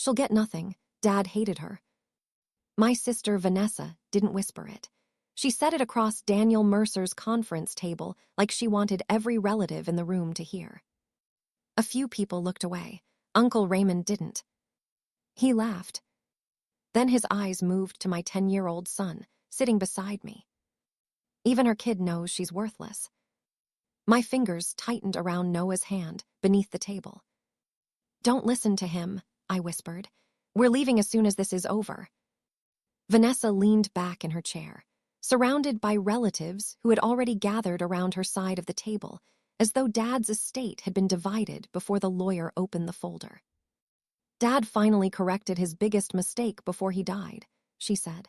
She'll get nothing. Dad hated her. My sister Vanessa didn't whisper it. She said it across Daniel Mercer's conference table like she wanted every relative in the room to hear. A few people looked away. Uncle Raymond didn't. He laughed. Then his eyes moved to my 10-year-old son, sitting beside me. Even her kid knows she's worthless. My fingers tightened around Noah's hand beneath the table. Don't listen to him, I whispered. We're leaving as soon as this is over. Vanessa leaned back in her chair, surrounded by relatives who had already gathered around her side of the table, as though Dad's estate had been divided before the lawyer opened the folder. Dad finally corrected his biggest mistake before he died, she said.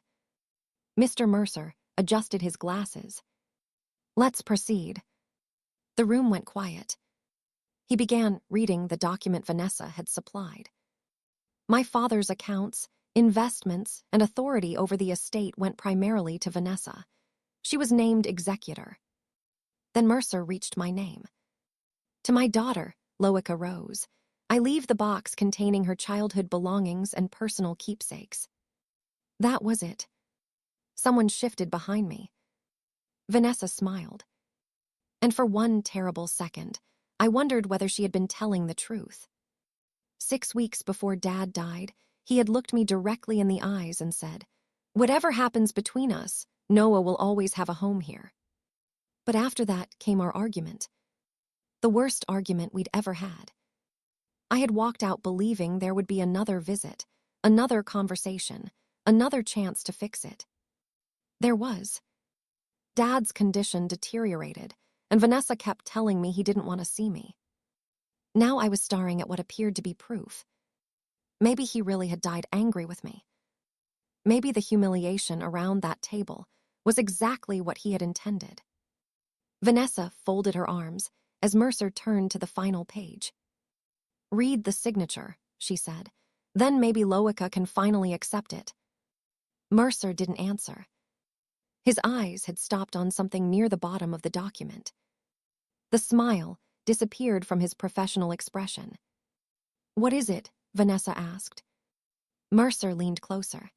Mr. Mercer adjusted his glasses. Let's proceed. The room went quiet. He began reading the document Vanessa had supplied. My father's accounts, investments, and authority over the estate went primarily to Vanessa. She was named executor. Then Mercer reached my name. To my daughter, Loica Rose, I leave the box containing her childhood belongings and personal keepsakes. That was it. Someone shifted behind me. Vanessa smiled. And for one terrible second, I wondered whether she had been telling the truth. 6 weeks before Dad died, he had looked me directly in the eyes and said, "Whatever happens between us, Noah will always have a home here." But after that came our argument. The worst argument we'd ever had. I had walked out believing there would be another visit, another conversation, another chance to fix it. There was. Dad's condition deteriorated, and Vanessa kept telling me he didn't want to see me. Now I was staring at what appeared to be proof. Maybe he really had died angry with me. Maybe the humiliation around that table was exactly what he had intended. Vanessa folded her arms as Mercer turned to the final page. Read the signature, she said. Then maybe Loica can finally accept it. Mercer didn't answer. His eyes had stopped on something near the bottom of the document. The smile disappeared from his professional expression. What is it? Vanessa asked. Mercer leaned closer.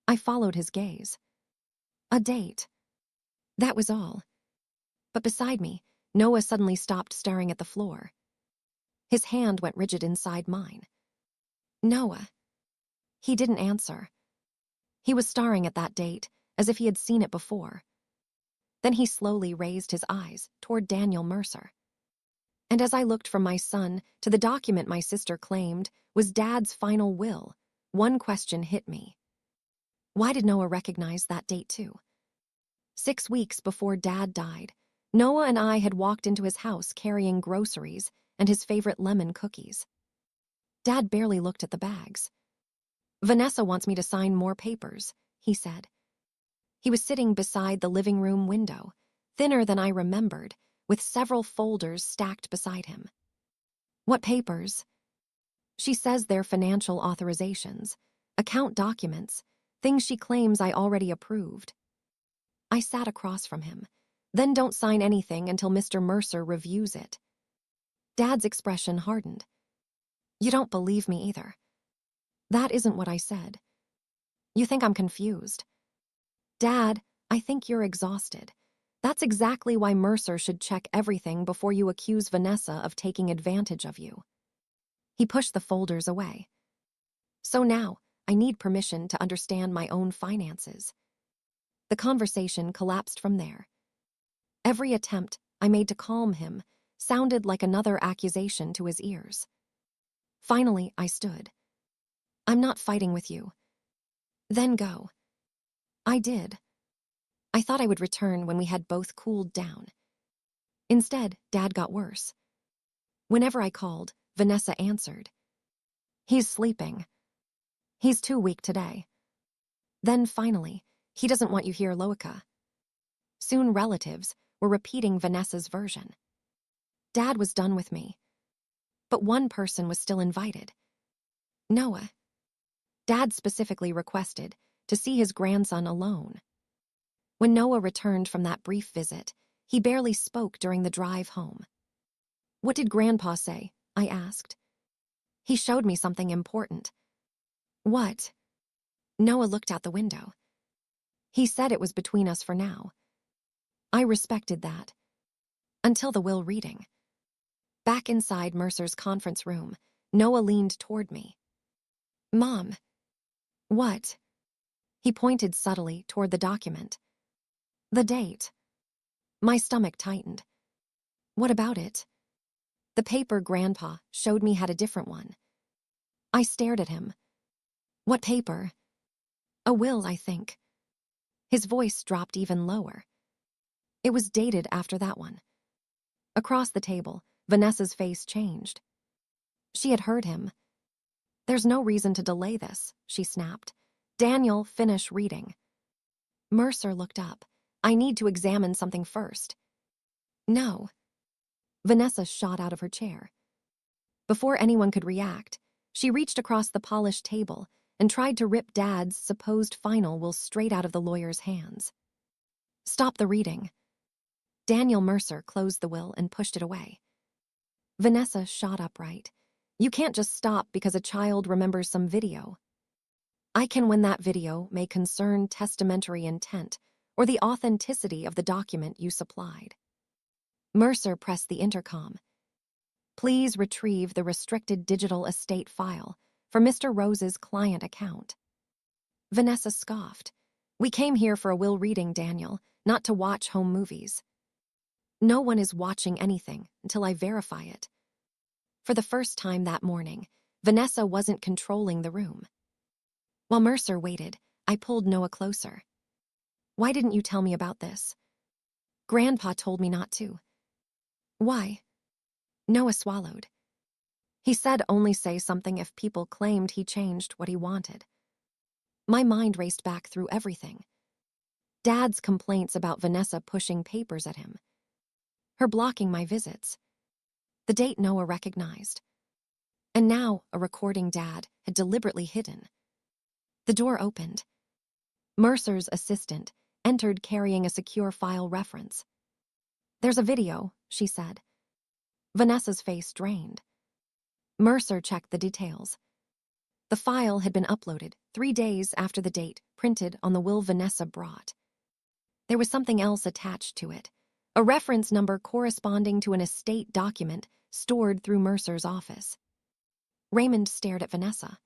I followed his gaze. A date. That was all. But beside me, Noah suddenly stopped staring at the floor. His hand went rigid inside mine. Noah. He didn't answer. He was staring at that date as if he had seen it before. Then he slowly raised his eyes toward Daniel Mercer. And as I looked from my son to the document my sister claimed was Dad's final will, one question hit me. Why did Noah recognize that date too? 6 weeks before Dad died, Noah and I had walked into his house carrying groceries and his favorite lemon cookies. Dad barely looked at the bags. Vanessa wants me to sign more papers, he said. He was sitting beside the living room window, thinner than I remembered, with several folders stacked beside him. What papers? She says they're financial authorizations, account documents, things she claims I already approved. I sat across from him. Then don't sign anything until Mr. Mercer reviews it. Dad's expression hardened. You don't believe me either. That isn't what I said. You think I'm confused. Dad, I think you're exhausted. That's exactly why Mercer should check everything before you accuse Vanessa of taking advantage of you. He pushed the folders away. So now, I need permission to understand my own finances. The conversation collapsed from there. Every attempt I made to calm him sounded like another accusation to his ears. Finally, I stood. I'm not fighting with you. Then go. I did. I thought I would return when we had both cooled down. Instead, Dad got worse. Whenever I called, Vanessa answered. He's sleeping. He's too weak today. Then finally, he doesn't want you here, Loica. Soon relatives were repeating Vanessa's version. Dad was done with me. But one person was still invited. Noah. Dad specifically requested to see his grandson alone. When Noah returned from that brief visit, he barely spoke during the drive home. What did Grandpa say? I asked. He showed me something important. What? Noah looked out the window. He said it was between us for now. I respected that. Until the will reading. Back inside Mercer's conference room, Noah leaned toward me. Mom. What? He pointed subtly toward the document. The date. My stomach tightened. What about it? The paper Grandpa showed me had a different one. I stared at him. What paper? A will, I think. His voice dropped even lower. It was dated after that one. Across the table, Vanessa's face changed. She had heard him. There's no reason to delay this, she snapped. Daniel, finish reading. Mercer looked up. I need to examine something first. No. Vanessa shot out of her chair. Before anyone could react, she reached across the polished table and tried to rip Dad's supposed final will straight out of the lawyer's hands. Stop the reading. Daniel Mercer closed the will and pushed it away. Vanessa shot upright. You can't just stop because a child remembers some video. I can when that video may concern testamentary intent or the authenticity of the document you supplied. Mercer pressed the intercom. Please retrieve the restricted digital estate file for Mr. Rose's client account. Vanessa scoffed. We came here for a will reading, Daniel, not to watch home movies. No one is watching anything until I verify it. For the first time that morning, Vanessa wasn't controlling the room. While Mercer waited, I pulled Noah closer. Why didn't you tell me about this? Grandpa told me not to. Why? Noah swallowed. He said only say something if people claimed he changed what he wanted. My mind raced back through everything. Dad's complaints about Vanessa pushing papers at him. Her blocking my visits. The date Noah recognized. And now a recording Dad had deliberately hidden. The door opened. Mercer's assistant entered carrying a secure file reference. There's a video, she said. Vanessa's face drained. Mercer checked the details. The file had been uploaded 3 days after the date printed on the will Vanessa brought. There was something else attached to it, a reference number corresponding to an estate document stored through Mercer's office. Raymond stared at Vanessa.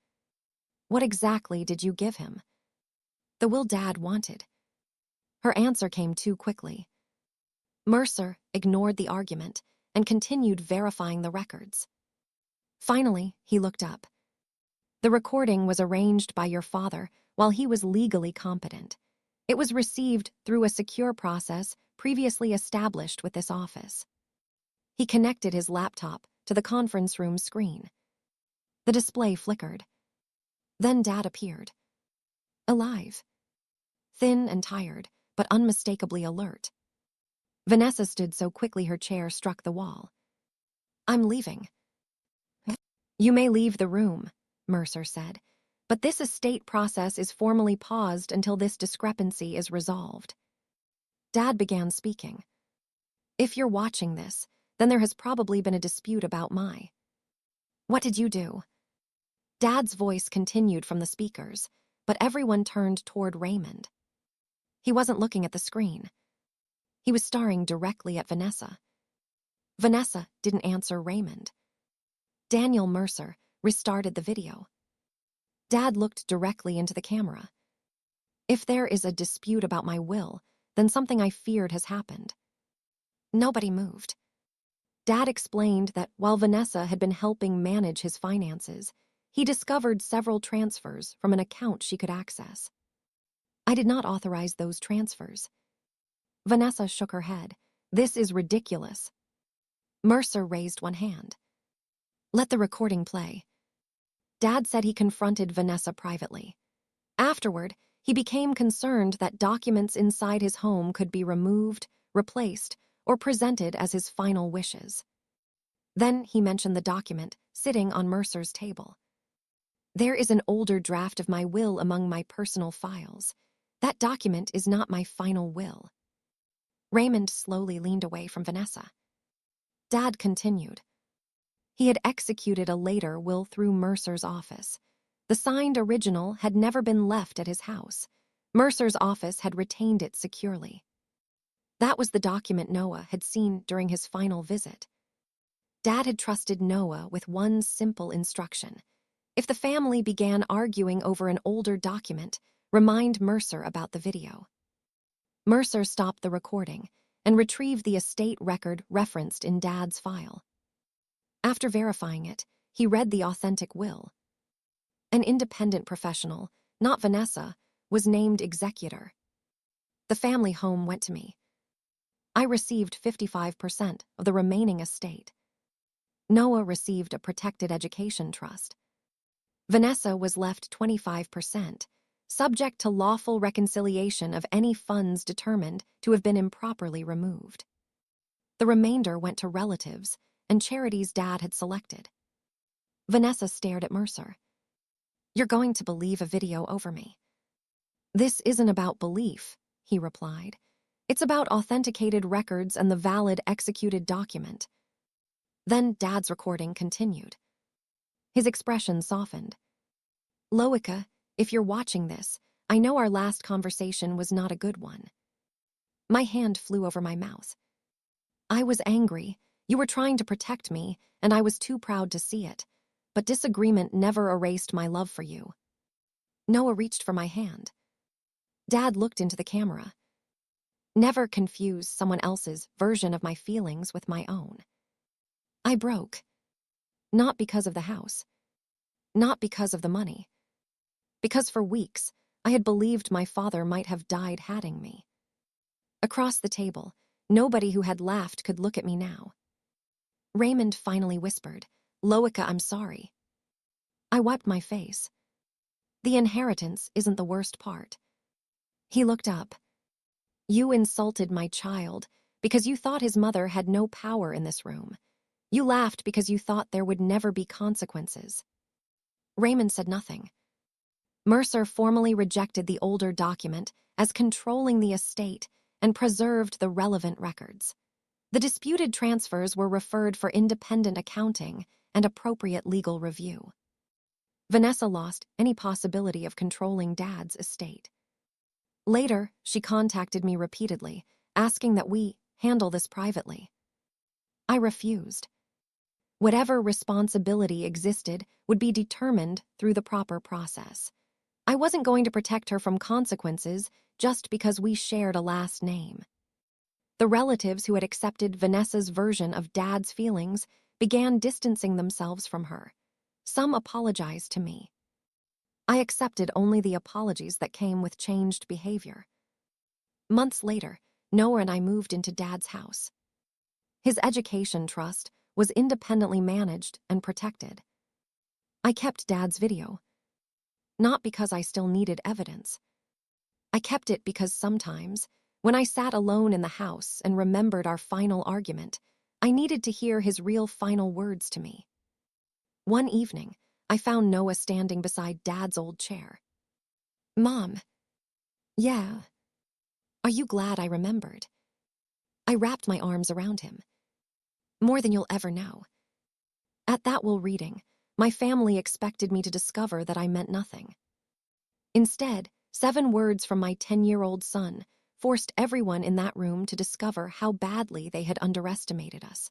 What exactly did you give him? The will Dad wanted. Her answer came too quickly. Mercer ignored the argument and continued verifying the records. Finally, he looked up. The recording was arranged by your father while he was legally competent. It was received through a secure process previously established with this office. He connected his laptop to the conference room screen. The display flickered. Then Dad appeared. Alive. Thin and tired, but unmistakably alert. Vanessa stood so quickly her chair struck the wall. I'm leaving. You may leave the room, Mercer said, but this estate process is formally paused until this discrepancy is resolved. Dad began speaking. If you're watching this, then there has probably been a dispute about my. What did you do? Dad's voice continued from the speakers, but everyone turned toward Raymond. He wasn't looking at the screen. He was staring directly at Vanessa. Vanessa didn't answer Raymond. Daniel Mercer restarted the video. Dad looked directly into the camera. If there is a dispute about my will, then something I feared has happened. Nobody moved. Dad explained that while Vanessa had been helping manage his finances, he discovered several transfers from an account she could access. I did not authorize those transfers. Vanessa shook her head. This is ridiculous. Mercer raised one hand. Let the recording play. Dad said he confronted Vanessa privately. Afterward, he became concerned that documents inside his home could be removed, replaced, or presented as his final wishes. Then he mentioned the document sitting on Mercer's table. There is an older draft of my will among my personal files. That document is not my final will. Raymond slowly leaned away from Vanessa. Dad continued. He had executed a later will through Mercer's office. The signed original had never been left at his house. Mercer's office had retained it securely. That was the document Noah had seen during his final visit. Dad had trusted Noah with one simple instruction. If the family began arguing over an older document, remind Mercer about the video. Mercer stopped the recording and retrieved the estate record referenced in Dad's file. After verifying it, he read the authentic will. An independent professional, not Vanessa, was named executor. The family home went to me. I received 55% of the remaining estate. Noah received a protected education trust. Vanessa was left 25%, subject to lawful reconciliation of any funds determined to have been improperly removed. The remainder went to relatives and charities Dad had selected. Vanessa stared at Mercer. "You're going to believe a video over me." "This isn't about belief," he replied. "It's about authenticated records and the valid executed document." Then Dad's recording continued. His expression softened. "Loica, if you're watching this, I know our last conversation was not a good one." My hand flew over my mouth. "I was angry. You were trying to protect me, and I was too proud to see it. But disagreement never erased my love for you." Noah reached for my hand. Dad looked into the camera. "Never confuse someone else's version of my feelings with my own." I broke. Not because of the house. Not because of the money. Because for weeks, I had believed my father might have died hatting me. Across the table, nobody who had laughed could look at me now. Raymond finally whispered, "Loica, I'm sorry." I wiped my face. "The inheritance isn't the worst part." He looked up. "You insulted my child because you thought his mother had no power in this room. You laughed because you thought there would never be consequences." Raymond said nothing. Mercer formally rejected the older document as controlling the estate and preserved the relevant records. The disputed transfers were referred for independent accounting and appropriate legal review. Vanessa lost any possibility of controlling Dad's estate. Later, she contacted me repeatedly, asking that we handle this privately. I refused. Whatever responsibility existed would be determined through the proper process. I wasn't going to protect her from consequences just because we shared a last name. The relatives who had accepted Vanessa's version of Dad's feelings began distancing themselves from her. Some apologized to me. I accepted only the apologies that came with changed behavior. Months later, Noah and I moved into Dad's house. His education trust was independently managed and protected. I kept Dad's video. Not because I still needed evidence. I kept it because sometimes, when I sat alone in the house and remembered our final argument, I needed to hear his real final words to me. One evening, I found Noah standing beside Dad's old chair. "Mom." "Yeah." "Are you glad I remembered?" I wrapped my arms around him. "More than you'll ever know." At that will reading, my family expected me to discover that I meant nothing. Instead, 7 words from my 10-year-old son forced everyone in that room to discover how badly they had underestimated us.